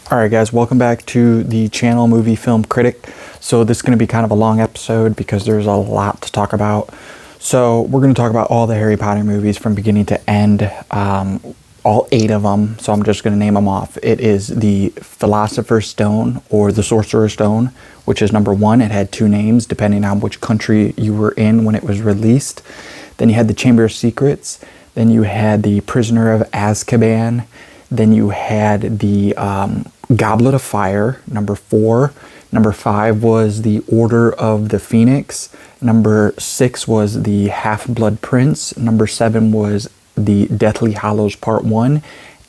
Alright guys, welcome back to the channel Movie Film Critic. So this is going to be kind of a long episode because there's a lot to talk about. So we're going to talk about all the Harry Potter movies from beginning to end, all 8 of them. So I'm just going to name them off. It is the Philosopher's Stone or the Sorcerer's Stone, which is number 1. It had 2 names depending on which country you were in when it was released. Then you had the Chamber of Secrets. Then you had the Prisoner of Azkaban. Then you had the Goblet of Fire, number 4. Number 5 was the Order of the Phoenix. Number 6 was the Half-Blood Prince. Number 7 was the Deathly Hallows Part 1.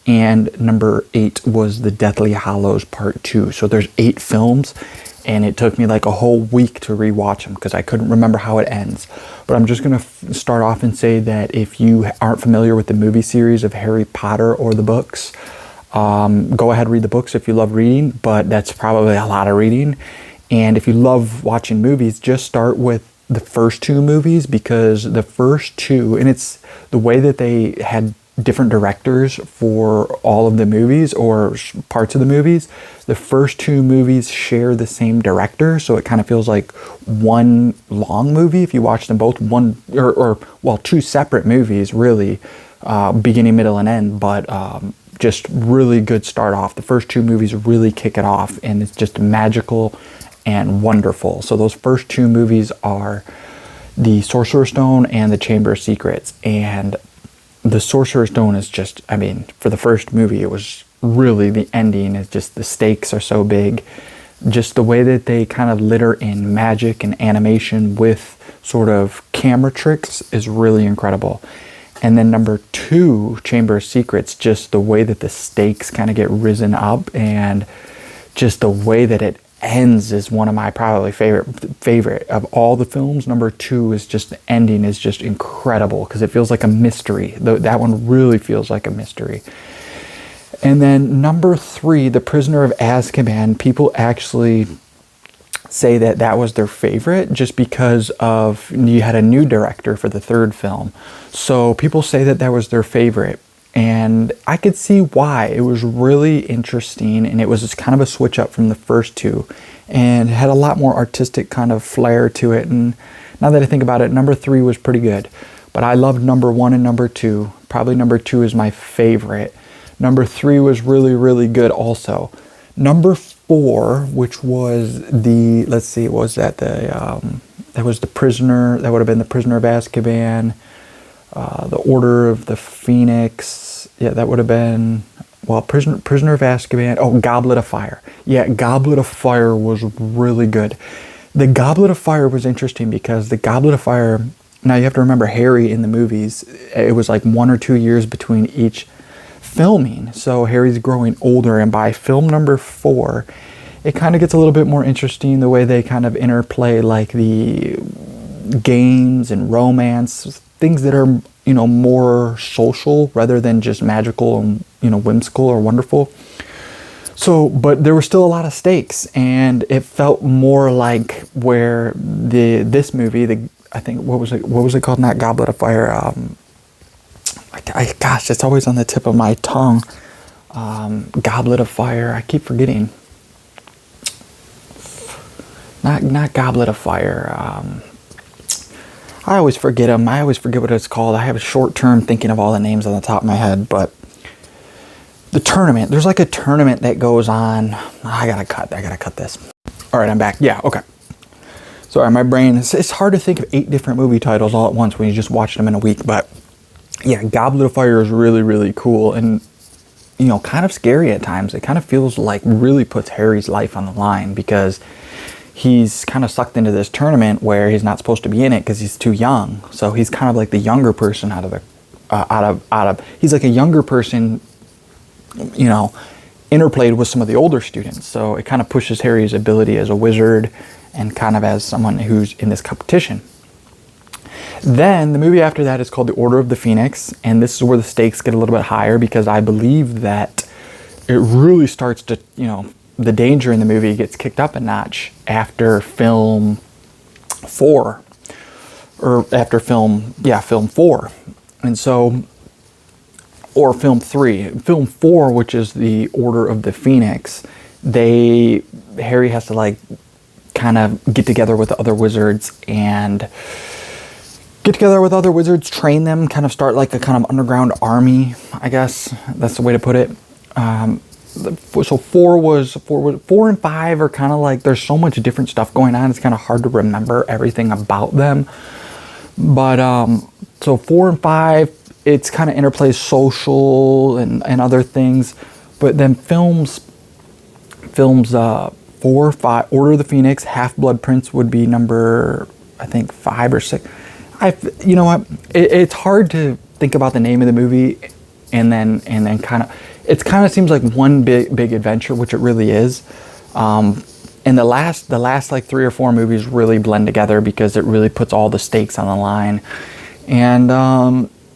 And number 8 was the Deathly Hallows Part 2. So there's 8 films, and it took me like a whole week to rewatch them because I couldn't remember how it ends. But I'm just going to start off and say that if you aren't familiar with the movie series of Harry Potter or the books, go ahead and read the books if you love reading, but that's probably a lot of reading. And if you love watching movies, just start with the first 2 movies, because the first 2, and it's the way that they had different directors for all of the movies or parts of the movies. The first 2 movies share the same director, so it kind of feels like one long movie if you watch them both, well, 2 separate movies really, beginning, middle, and end, but just really good start off. The first 2 movies really kick it off, and it's just magical and wonderful. So those first 2 movies are the Sorcerer's Stone and the Chamber of Secrets. And the Sorcerer's Stone is just, I mean, for the first movie, it was really, the ending is just, the stakes are so big. Just the way that they kind of litter in magic and animation with sort of camera tricks is really incredible. And then number 2, Chamber of Secrets, just the way that the stakes kind of get risen up and just the way that it ends is one of my probably favorite of all the films. Number 2 is just, the ending is just incredible because it feels like a mystery. That one really feels like a mystery. And then number 3, The Prisoner of Azkaban, people actually say that that was their favorite just because of, you had a new director for the 3rd film. So people say that that was their favorite. And I could see why. It was really interesting, and it was just kind of a switch up from the first 2, and it had a lot more artistic kind of flair to it. And now that I think about it, number 3 was pretty good, but I loved number 1 and number 2. Probably number 2 is my favorite. Number 3 was really, really good also. Number 4, which was the, let's see, was that that was the Prisoner, that would have been the Prisoner of Azkaban, the Order of the Phoenix. Yeah, that would have been, well, Prisoner of Azkaban. Oh, Goblet of Fire. Yeah, Goblet of Fire was really good. The Goblet of Fire was interesting because the Goblet of Fire, now you have to remember Harry in the movies, it was like 1 or 2 years between each filming. So Harry's growing older, and by film number 4, it kind of gets a little bit more interesting the way they kind of interplay like the games and romance, things that are, you know, more social rather than just magical and, you know, whimsical or wonderful. So, but there were still a lot of stakes, and it felt more like where this movie, I think, what was it called? Not Goblet of Fire. Gosh, it's always on the tip of my tongue. Goblet of Fire. I keep forgetting. Not Goblet of Fire. I always forget them. I always forget what it's called. I have a short term thinking of all the names on the top of my head. But the tournament. There's like a tournament that goes on. I gotta cut this. All right, I'm back. Yeah, okay. Sorry, my brain. It's hard to think of 8 different movie titles all at once when you just watch them in a week. But yeah, Goblet of Fire is really, really cool and, you know, kind of scary at times. It kind of feels like really puts Harry's life on the line because he's kind of sucked into this tournament where he's not supposed to be in it because he's too young. So he's kind of like the younger person out of he's like a younger person, you know, interplayed with some of the older students. So it kind of pushes Harry's ability as a wizard and kind of as someone who's in this competition. Then the movie after that is called The Order of the Phoenix, and this is where the stakes get a little bit higher because I believe that it really starts to, you know, the danger in the movie gets kicked up a notch after film 4, or after film 4. And so or film 3. Film 4, which is the Order of the Phoenix, Harry has to like kind of get together with the other wizards and train them, kind of start like a kind of underground army, I guess that's the way to put it. So 4 and 5 are kind of like, there's so much different stuff going on, it's kind of hard to remember everything about them. But so 4 and 5, it's kind of interplays social and other things. But then films 4, 5, Order of the Phoenix, Half-Blood Prince would be number, I think, 5 or 6. You know what? It's hard to think about the name of the movie and then kind of, it kind of seems like one big adventure, which it really is. And the last like 3 or 4 movies really blend together because it really puts all the stakes on the line. And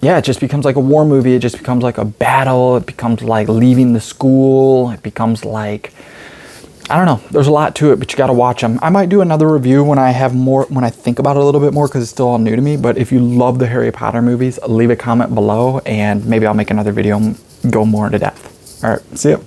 yeah, it just becomes like a war movie. It just becomes like a battle. It becomes like leaving the school. It becomes like, I don't know. There's a lot to it, but you got to watch them. I might do another review when I think about it a little bit more, because it's still all new to me. But if you love the Harry Potter movies, leave a comment below and maybe I'll make another video and go more into depth. All right, see ya.